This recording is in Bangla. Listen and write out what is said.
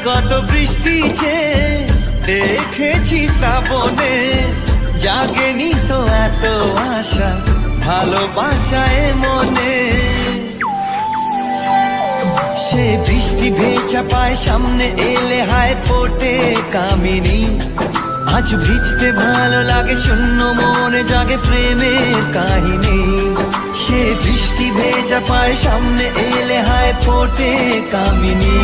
কত বৃষ্টি যে দেখেছি শ্রাবণে, জাগেনি তো এত আশা ভালোবাসায় মনে। সে বৃষ্টি ভেজা পায় সামনে এলে হায় ফোটে কামিনী। আজ ভিজতে ভালো লাগে শূন্য মনে জাগে প্রেমের কাহিনী। সে বৃষ্টি ভেজা পায় সামনে এলে হায় ফোটে কামিনী।